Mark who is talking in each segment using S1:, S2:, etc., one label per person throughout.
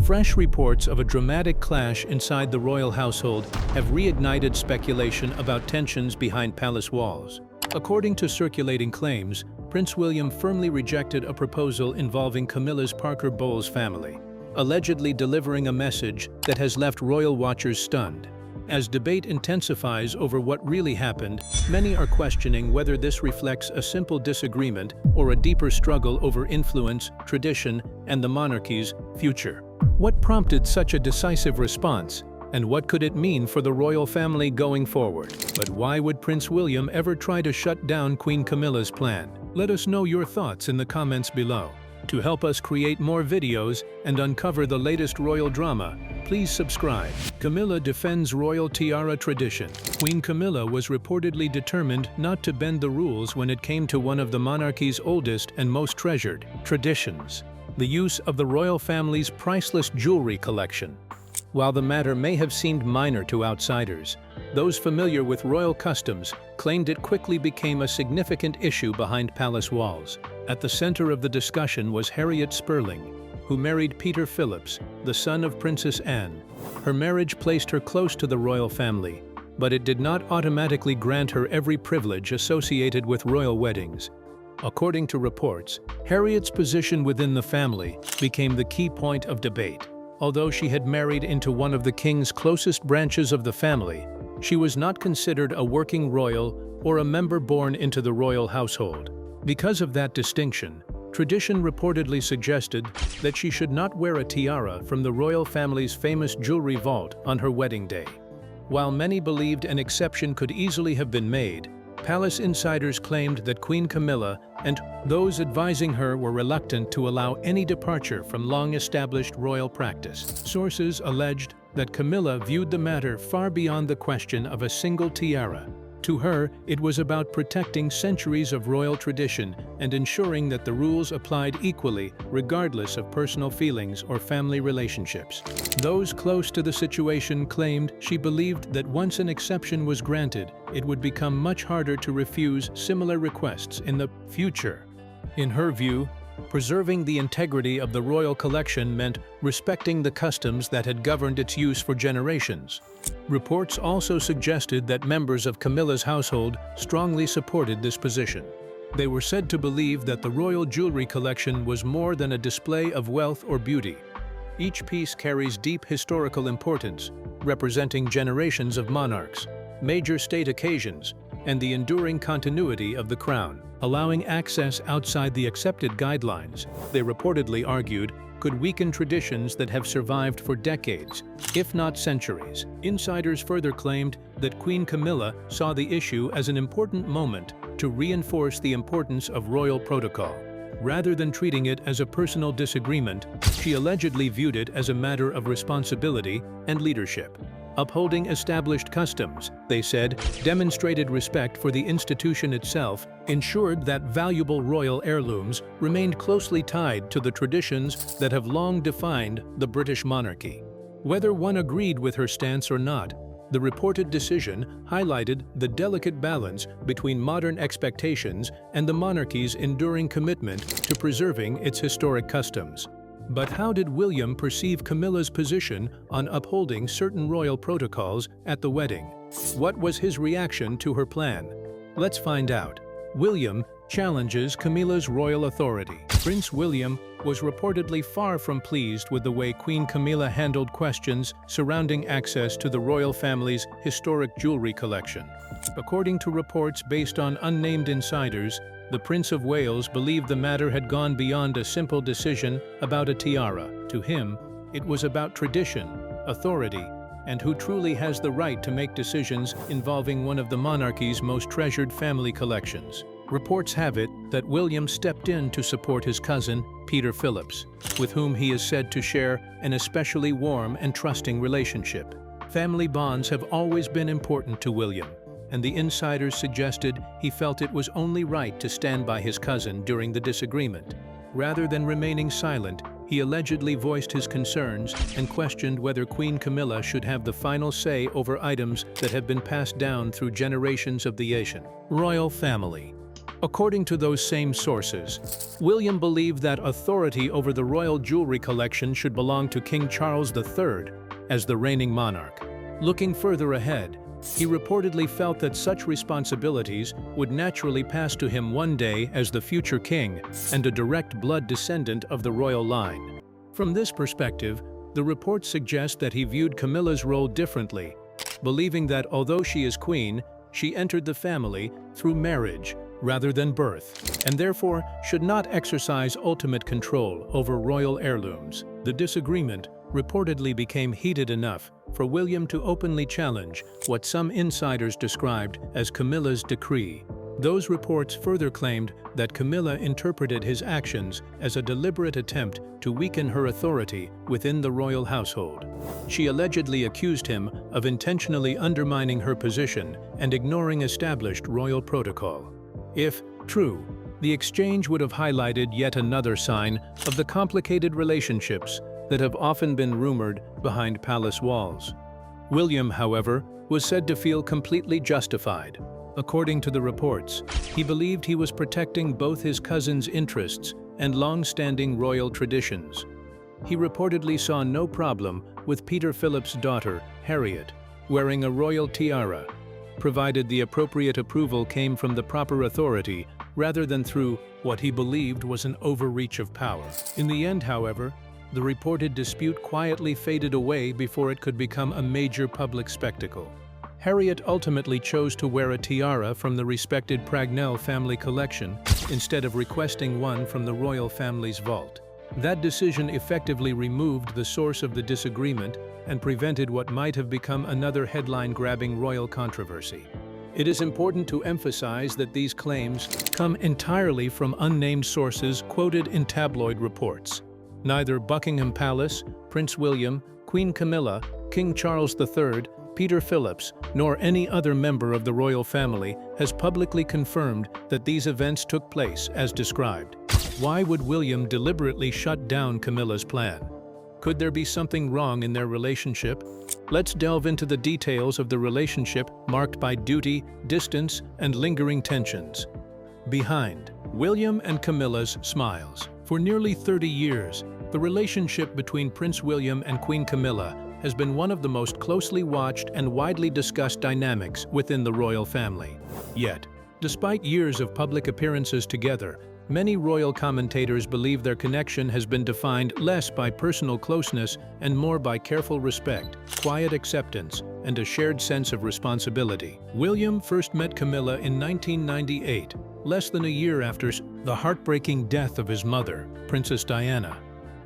S1: Fresh reports of a dramatic clash inside the royal household have reignited speculation about tensions behind palace walls. According to circulating claims, Prince William firmly rejected a proposal involving Camilla's Parker Bowles family, allegedly delivering a message that has left royal watchers stunned. As debate intensifies over what really happened, many are questioning whether this reflects a simple disagreement or a deeper struggle over influence, tradition, and the monarchy's future. What prompted such a decisive response, and what could it mean for the royal family going forward? But why would Prince William ever try to shut down Queen Camilla's plan? Let us know your thoughts in the comments below. To help us create more videos and uncover the latest royal drama, please subscribe. Camilla defends royal tiara tradition. Queen Camilla was reportedly determined not to bend the rules when it came to one of the monarchy's oldest and most treasured traditions: the use of the royal family's priceless jewelry collection. While the matter may have seemed minor to outsiders, those familiar with royal customs claimed it quickly became a significant issue behind palace walls. At the center of the discussion was Harriet Spurling, who married Peter Phillips, the son of Princess Anne. Her marriage placed her close to the royal family, but it did not automatically grant her every privilege associated with royal weddings. According to reports, Harriet's position within the family became the key point of debate. Although she had married into one of the king's closest branches of the family, she was not considered a working royal or a member born into the royal household. Because of that distinction, tradition reportedly suggested that she should not wear a tiara from the royal family's famous jewelry vault on her wedding day. While many believed an exception could easily have been made, palace insiders claimed that Queen Camilla and those advising her were reluctant to allow any departure from long-established royal practice. Sources alleged that Camilla viewed the matter far beyond the question of a single tiara. To her, it was about protecting centuries of royal tradition and ensuring that the rules applied equally, regardless of personal feelings or family relationships. Those close to the situation claimed she believed that once an exception was granted, it would become much harder to refuse similar requests in the future. In her view, preserving the integrity of the royal collection meant respecting the customs that had governed its use for generations. Reports also suggested that members of Camilla's household strongly supported this position. They were said to believe that the royal jewelry collection was more than a display of wealth or beauty. Each piece carries deep historical importance, representing generations of monarchs, major state occasions, and the enduring continuity of the crown. Allowing access outside the accepted guidelines, they reportedly argued, could weaken traditions that have survived for decades, if not centuries. Insiders further claimed that Queen Camilla saw the issue as an important moment to reinforce the importance of royal protocol. Rather than treating it as a personal disagreement, she allegedly viewed it as a matter of responsibility and leadership. Upholding established customs, they said, demonstrated respect for the institution itself, ensured that valuable royal heirlooms remained closely tied to the traditions that have long defined the British monarchy. Whether one agreed with her stance or not, the reported decision highlighted the delicate balance between modern expectations and the monarchy's enduring commitment to preserving its historic customs. But how did William perceive Camilla's position on upholding certain royal protocols at the wedding? What was his reaction to her plan? Let's find out. William challenges Camilla's royal authority. Prince William was reportedly far from pleased with the way Queen Camilla handled questions surrounding access to the royal family's historic jewelry collection. According to reports based on unnamed insiders, the Prince of Wales believed the matter had gone beyond a simple decision about a tiara. To him, it was about tradition, authority, and who truly has the right to make decisions involving one of the monarchy's most treasured family collections. Reports have it that William stepped in to support his cousin, Peter Phillips, with whom he is said to share an especially warm and trusting relationship. Family bonds have always been important to William, and the insiders suggested he felt it was only right to stand by his cousin during the disagreement. Rather than remaining silent, he allegedly voiced his concerns and questioned whether Queen Camilla should have the final say over items that have been passed down through generations of the Asian royal family. According to those same sources, William believed that authority over the royal jewelry collection should belong to King Charles III as the reigning monarch. Looking further ahead, he reportedly felt that such responsibilities would naturally pass to him one day as the future king and a direct blood descendant of the royal line. From this perspective, the reports suggest that he viewed Camilla's role differently, believing that although she is queen, she entered the family through marriage rather than birth, and therefore should not exercise ultimate control over royal heirlooms. The disagreement reportedly became heated enough for William to openly challenge what some insiders described as Camilla's decree. Those reports further claimed that Camilla interpreted his actions as a deliberate attempt to weaken her authority within the royal household. She allegedly accused him of intentionally undermining her position and ignoring established royal protocol. If true, the exchange would have highlighted yet another sign of the complicated relationships that have often been rumored behind palace walls. William, however, was said to feel completely justified. According to the reports, he believed he was protecting both his cousin's interests and long-standing royal traditions. He reportedly saw no problem with Peter Philip's daughter, Harriet, wearing a royal tiara, provided the appropriate approval came from the proper authority rather than through what he believed was an overreach of power. In the end, however, the reported dispute quietly faded away before it could become a major public spectacle. Harriet ultimately chose to wear a tiara from the respected Pragnell family collection instead of requesting one from the royal family's vault. That decision effectively removed the source of the disagreement and prevented what might have become another headline-grabbing royal controversy. It is important to emphasize that these claims come entirely from unnamed sources quoted in tabloid reports. Neither Buckingham Palace, Prince William, Queen Camilla, King Charles III, Peter Phillips, nor any other member of the royal family has publicly confirmed that these events took place as described. Why would William deliberately shut down Camilla's plan? Could there be something wrong in their relationship? Let's delve into the details of the relationship marked by duty, distance, and lingering tensions. Behind William and Camilla's smiles. For nearly 30 years, the relationship between Prince William and Queen Camilla has been one of the most closely watched and widely discussed dynamics within the royal family. Yet, despite years of public appearances together, many royal commentators believe their connection has been defined less by personal closeness and more by careful respect, quiet acceptance, and a shared sense of responsibility. William first met Camilla in 1998, less than a year after the heartbreaking death of his mother, Princess Diana.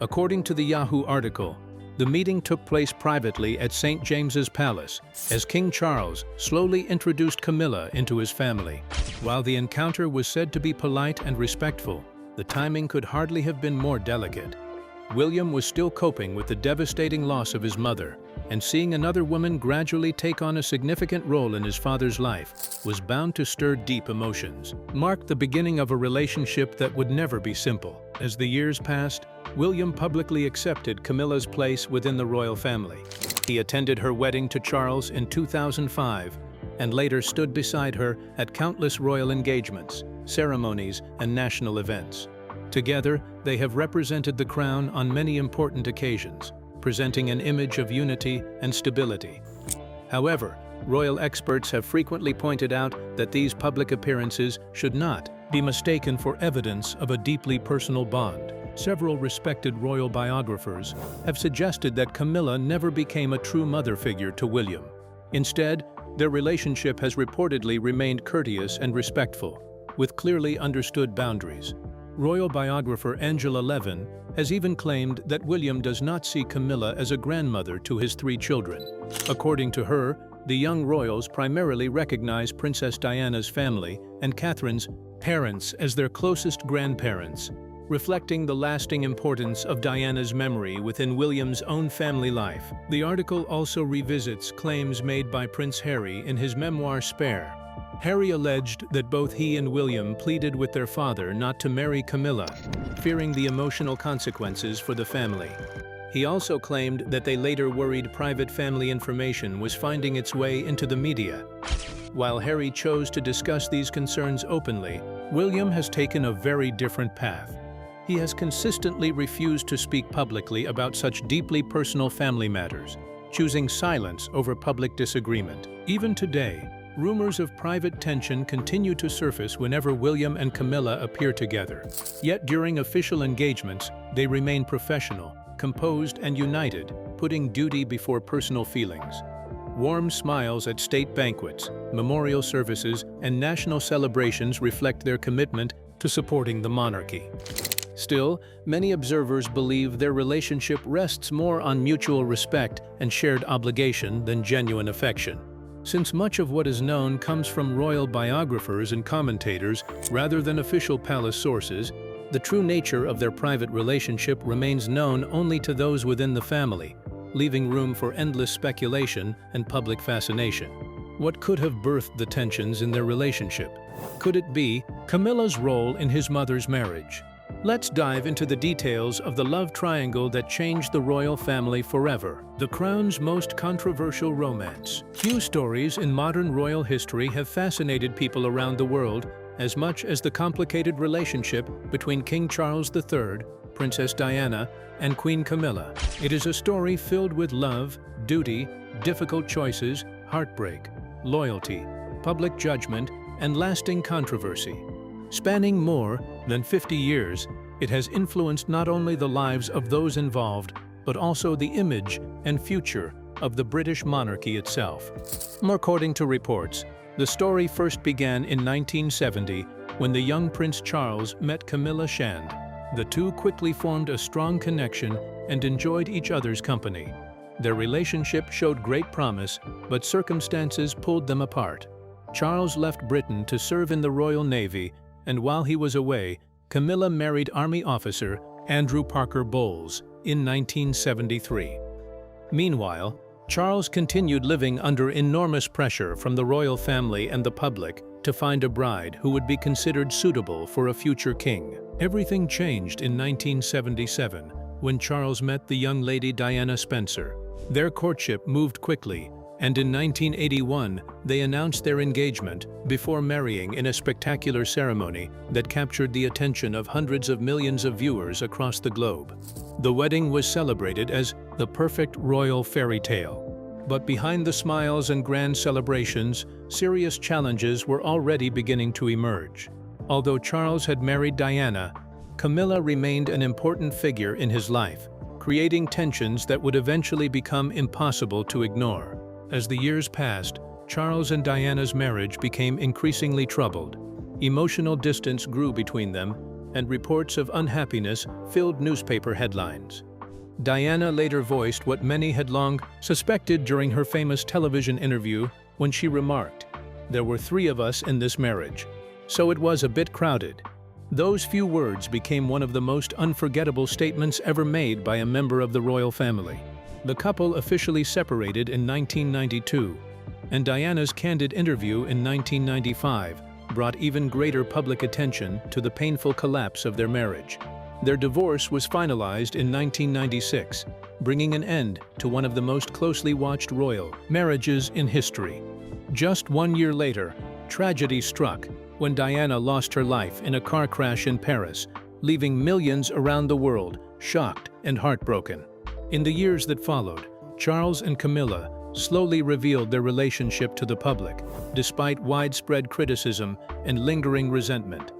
S1: According to the Yahoo article, the meeting took place privately at St. James's Palace, as King Charles slowly introduced Camilla into his family. While the encounter was said to be polite and respectful, the timing could hardly have been more delicate. William was still coping with the devastating loss of his mother, and seeing another woman gradually take on a significant role in his father's life was bound to stir deep emotions. Marked the beginning of a relationship that would never be simple. As the years passed, William publicly accepted Camilla's place within the royal family. He attended her wedding to Charles in 2005 and later stood beside her at countless royal engagements, ceremonies, and national events. Together, they have represented the crown on many important occasions, presenting an image of unity and stability. However, royal experts have frequently pointed out that these public appearances should not be mistaken for evidence of a deeply personal bond. Several respected royal biographers have suggested that Camilla never became a true mother figure to William. Instead, their relationship has reportedly remained courteous and respectful, with clearly understood boundaries. Royal biographer Angela Levin has even claimed that William does not see Camilla as a grandmother to his 3 children. According to her, the young royals primarily recognize Princess Diana's family and Catherine's parents as their closest grandparents, reflecting the lasting importance of Diana's memory within William's own family life. The article also revisits claims made by Prince Harry in his memoir Spare. Harry alleged that both he and William pleaded with their father not to marry Camilla, fearing the emotional consequences for the family. He also claimed that they later worried private family information was finding its way into the media. While Harry chose to discuss these concerns openly, William has taken a very different path. He has consistently refused to speak publicly about such deeply personal family matters, choosing silence over public disagreement. Even today, rumors of private tension continue to surface whenever William and Camilla appear together. Yet during official engagements, they remain professional, composed, and united, putting duty before personal feelings. Warm smiles at state banquets, memorial services, and national celebrations reflect their commitment to supporting the monarchy. Still, many observers believe their relationship rests more on mutual respect and shared obligation than genuine affection. Since much of what is known comes from royal biographers and commentators rather than official palace sources, the true nature of their private relationship remains known only to those within the family, leaving room for endless speculation and public fascination. What could have birthed the tensions in their relationship? Could it be Camilla's role in his mother's marriage? Let's dive into the details of the love triangle that changed the royal family forever, the crown's most controversial romance. Few stories in modern royal history have fascinated people around the world as much as the complicated relationship between King Charles III, Princess Diana, and Queen Camilla. It is a story filled with love, duty, difficult choices, heartbreak, loyalty, public judgment, and lasting controversy. Spanning more than 50 years, it has influenced not only the lives of those involved, but also the image and future of the British monarchy itself. According to reports, the story first began in 1970 when the young Prince Charles met Camilla Shand. The two quickly formed a strong connection and enjoyed each other's company. Their relationship showed great promise, but circumstances pulled them apart. Charles left Britain to serve in the Royal Navy, and while he was away, Camilla married Army officer Andrew Parker Bowles in 1973. Meanwhile, Charles continued living under enormous pressure from the royal family and the public to find a bride who would be considered suitable for a future king. Everything changed in 1977 when Charles met the young lady Diana Spencer. Their courtship moved quickly, and in 1981 they announced their engagement before marrying in a spectacular ceremony that captured the attention of hundreds of millions of viewers across the globe. The wedding was celebrated as the perfect royal fairy tale. But behind the smiles and grand celebrations, serious challenges were already beginning to emerge. Although Charles had married Diana, Camilla remained an important figure in his life, creating tensions that would eventually become impossible to ignore. As the years passed, Charles and Diana's marriage became increasingly troubled. Emotional distance grew between them, and reports of unhappiness filled newspaper headlines. Diana later voiced what many had long suspected during her famous television interview when she remarked, "There were 3 of us in this marriage, so it was a bit crowded." Those few words became one of the most unforgettable statements ever made by a member of the royal family. The couple officially separated in 1992, and Diana's candid interview in 1995 brought even greater public attention to the painful collapse of their marriage. Their divorce was finalized in 1996, bringing an end to one of the most closely watched royal marriages in history. Just 1 year later, tragedy struck when Diana lost her life in a car crash in Paris, leaving millions around the world shocked and heartbroken. In the years that followed, Charles and Camilla slowly revealed their relationship to the public, despite widespread criticism and lingering resentment.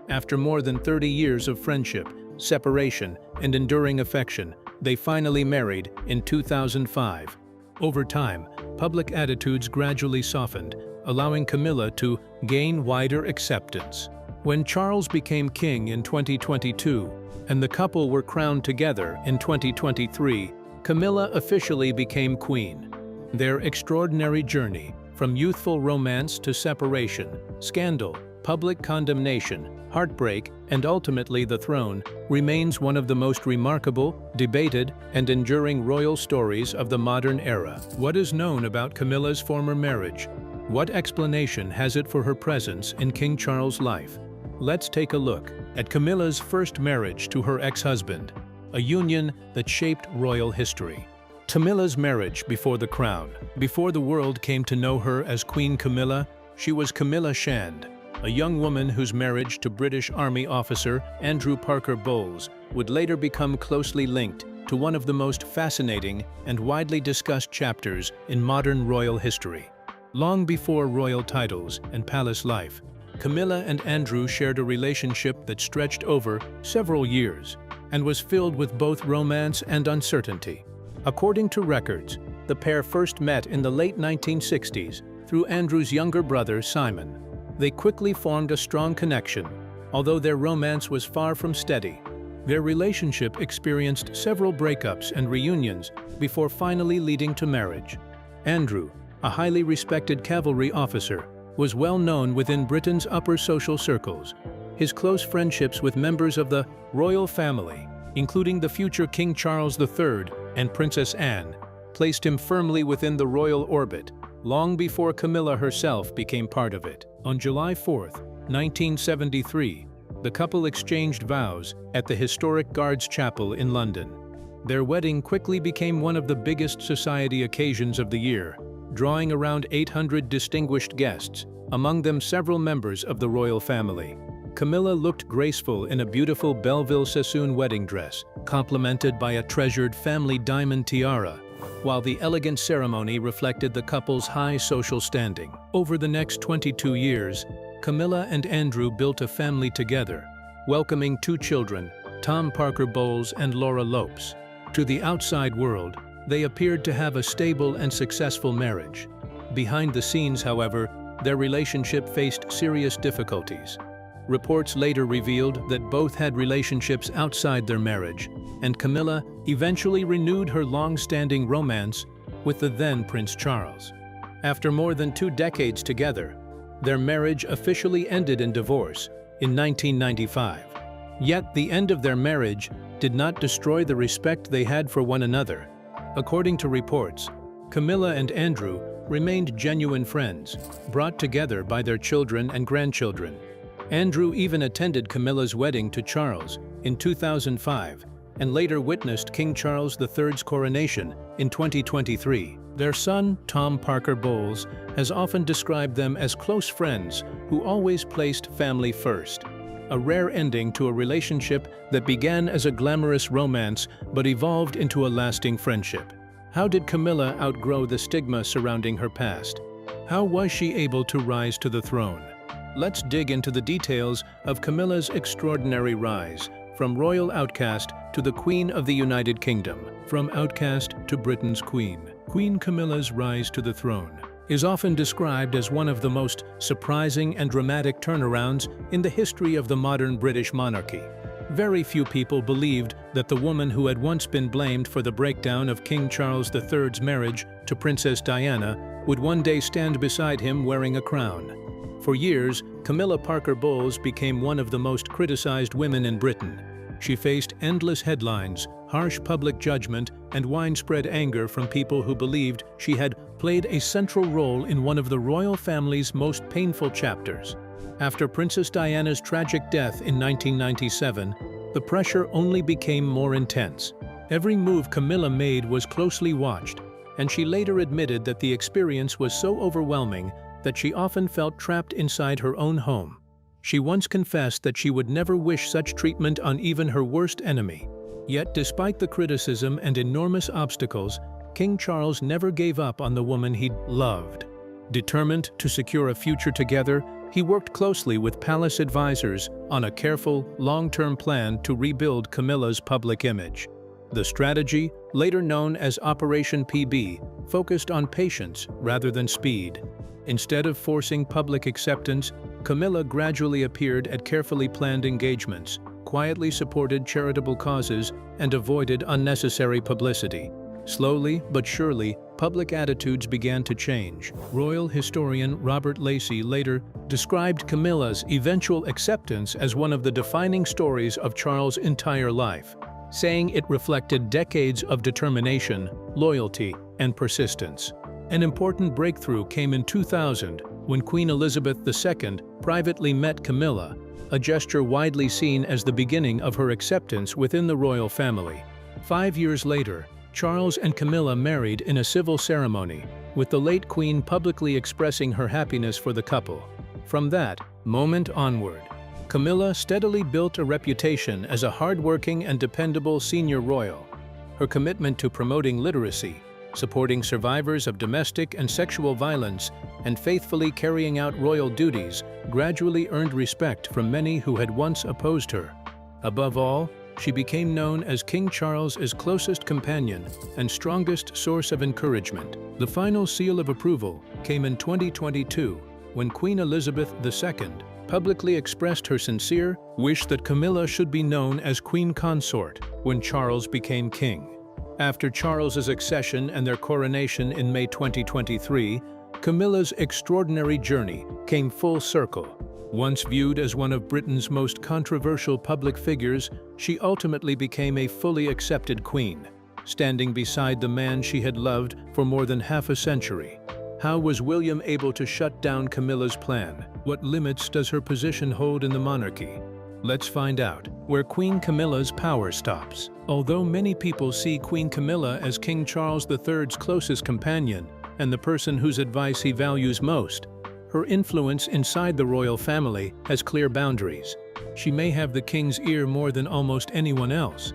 S1: After more than 30 years of friendship, separation, and enduring affection, they finally married in 2005. Over time, public attitudes gradually softened, allowing Camilla to gain wider acceptance. When Charles became king in 2022, and the couple were crowned together in 2023, Camilla officially became queen. Their extraordinary journey, from youthful romance to separation, scandal, public condemnation, heartbreak, and ultimately the throne, remains one of the most remarkable, debated, and enduring royal stories of the modern era. What is known about Camilla's former marriage? What explanation has it for her presence in King Charles' life? Let's take a look at Camilla's first marriage to her ex-husband, a union that shaped royal history. Camilla's marriage before the crown. Before the world came to know her as Queen Camilla, she was Camilla Shand, a young woman whose marriage to British Army officer Andrew Parker Bowles would later become closely linked to one of the most fascinating and widely discussed chapters in modern royal history. Long before royal titles and palace life, Camilla and Andrew shared a relationship that stretched over several years and was filled with both romance and uncertainty. According to records, the pair first met in the late 1960s through Andrew's younger brother, Simon. They quickly formed a strong connection, although their romance was far from steady. Their relationship experienced several breakups and reunions before finally leading to marriage. Andrew, a highly respected cavalry officer, was well known within Britain's upper social circles. His close friendships with members of the royal family, including the future King Charles III and Princess Anne, placed him firmly within the royal orbit, long before Camilla herself became part of it. On July 4, 1973, the couple exchanged vows at the historic Guards Chapel in London. Their wedding quickly became one of the biggest society occasions of the year, drawing around 800 distinguished guests, among them several members of the royal family. Camilla looked graceful in a beautiful Belleville Sassoon wedding dress, complemented by a treasured family diamond tiara, while the elegant ceremony reflected the couple's high social standing. Over the next 22 years, Camilla and Andrew built a family together, welcoming two children, Tom Parker Bowles and Laura Lopes. To the outside world, they appeared to have a stable and successful marriage. Behind the scenes, however, their relationship faced serious difficulties. Reports later revealed that both had relationships outside their marriage, and Camilla eventually renewed her long-standing romance with the then Prince Charles. After more than 2 decades together, their marriage officially ended in divorce in 1995. Yet the end of their marriage did not destroy the respect they had for one another. According to reports, Camilla and Andrew remained genuine friends, brought together by their children and grandchildren. Andrew even attended Camilla's wedding to Charles in 2005 and later witnessed King Charles III's coronation in 2023. Their son, Tom Parker Bowles, has often described them as close friends who always placed family first, a rare ending to a relationship that began as a glamorous romance but evolved into a lasting friendship. How did Camilla outgrow the stigma surrounding her past? How was she able to rise to the throne? Let's dig into the details of Camilla's extraordinary rise, from royal outcast to the Queen of the United Kingdom, from outcast to Britain's Queen. Queen Camilla's rise to the throne is often described as one of the most surprising and dramatic turnarounds in the history of the modern British monarchy. Very few people believed that the woman who had once been blamed for the breakdown of King Charles III's marriage to Princess Diana would one day stand beside him wearing a crown. For years, Camilla Parker Bowles became one of the most criticized women in Britain. She faced endless headlines, harsh public judgment, and widespread anger from people who believed she had played a central role in one of the royal family's most painful chapters. After Princess Diana's tragic death in 1997, the pressure only became more intense. Every move Camilla made was closely watched, and she later admitted that the experience was so overwhelming that she often felt trapped inside her own home. She once confessed that she would never wish such treatment on even her worst enemy. Yet, despite the criticism and enormous obstacles, King Charles never gave up on the woman he loved. Determined to secure a future together, he worked closely with palace advisors on a careful, long-term plan to rebuild Camilla's public image. The strategy, later known as Operation PB, focused on patience rather than speed. Instead of forcing public acceptance, Camilla gradually appeared at carefully planned engagements, quietly supported charitable causes, and avoided unnecessary publicity. Slowly but surely, public attitudes began to change. Royal historian Robert Lacey later described Camilla's eventual acceptance as one of the defining stories of Charles' entire life, saying it reflected decades of determination, loyalty, and persistence. An important breakthrough came in 2000 when Queen Elizabeth II privately met Camilla, a gesture widely seen as the beginning of her acceptance within the royal family. 5 years later, Charles and Camilla married in a civil ceremony, with the late Queen publicly expressing her happiness for the couple. From that moment onward, Camilla steadily built a reputation as a hardworking and dependable senior royal. Her commitment to promoting literacy, supporting survivors of domestic and sexual violence, and faithfully carrying out royal duties gradually earned respect from many who had once opposed her. Above all, she became known as King Charles's closest companion and strongest source of encouragement. The final seal of approval came in 2022, when Queen Elizabeth II publicly expressed her sincere wish that Camilla should be known as Queen Consort when Charles became king. After Charles's accession and their coronation in May 2023, Camilla's extraordinary journey came full circle. Once viewed as one of Britain's most controversial public figures, she ultimately became a fully accepted queen, standing beside the man she had loved for more than half a century. How was William able to shut down Camilla's plan? What limits does her position hold in the monarchy? Let's find out where Queen Camilla's power stops. Although many people see Queen Camilla as King Charles III's closest companion and the person whose advice he values most, her influence inside the royal family has clear boundaries. She may have the king's ear more than almost anyone else,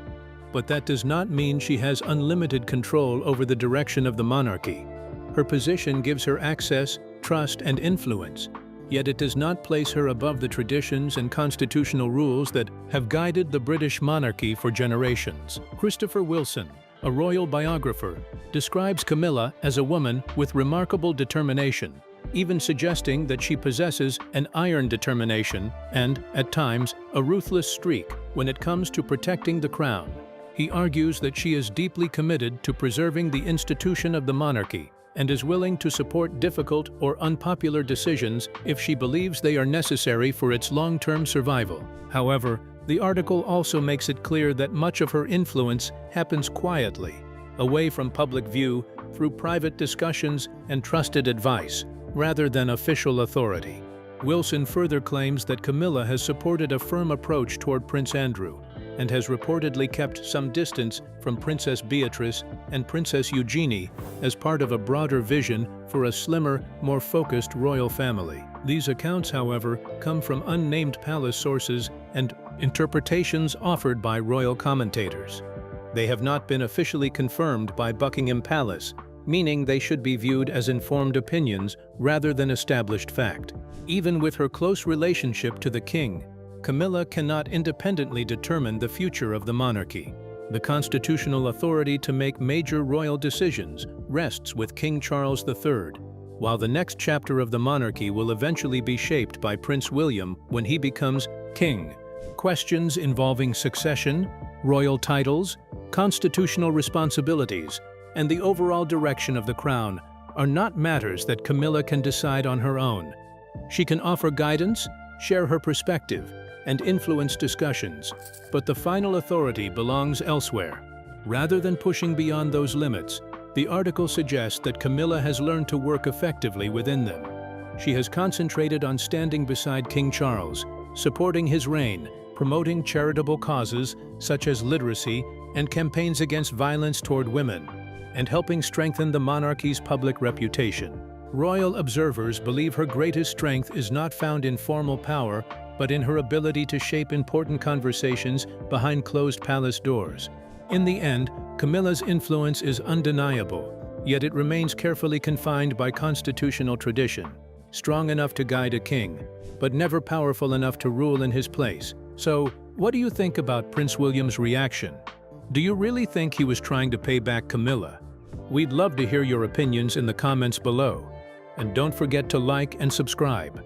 S1: but that does not mean she has unlimited control over the direction of the monarchy. Her position gives her access, trust, and influence, yet it does not place her above the traditions and constitutional rules that have guided the British monarchy for generations. Christopher Wilson, a royal biographer, describes Camilla as a woman with remarkable determination, even suggesting that she possesses an iron determination and, at times, a ruthless streak when it comes to protecting the crown. He argues that she is deeply committed to preserving the institution of the monarchy and is willing to support difficult or unpopular decisions if she believes they are necessary for its long-term survival. However, the article also makes it clear that much of her influence happens quietly, away from public view, through private discussions and trusted advice, rather than official authority. Wilson further claims that Camilla has supported a firm approach toward Prince Andrew and has reportedly kept some distance from Princess Beatrice and Princess Eugenie as part of a broader vision for a slimmer, more focused royal family. These accounts, however, come from unnamed palace sources and interpretations offered by royal commentators. They have not been officially confirmed by Buckingham Palace, meaning they should be viewed as informed opinions rather than established fact. Even with her close relationship to the king, Camilla cannot independently determine the future of the monarchy. The constitutional authority to make major royal decisions rests with King Charles III, while the next chapter of the monarchy will eventually be shaped by Prince William when he becomes king. Questions involving succession, royal titles, constitutional responsibilities, and the overall direction of the crown are not matters that Camilla can decide on her own. She can offer guidance, share her perspective, and influence discussions, but the final authority belongs elsewhere. Rather than pushing beyond those limits, the article suggests that Camilla has learned to work effectively within them. She has concentrated on standing beside King Charles, supporting his reign, promoting charitable causes such as literacy and campaigns against violence toward women, and helping strengthen the monarchy's public reputation. Royal observers believe her greatest strength is not found in formal power, but in her ability to shape important conversations behind closed palace doors. In the end, Camilla's influence is undeniable, yet it remains carefully confined by constitutional tradition, strong enough to guide a king, but never powerful enough to rule in his place. So, what do you think about Prince William's reaction? Do you really think he was trying to pay back Camilla? We'd love to hear your opinions in the comments below. And don't forget to like and subscribe.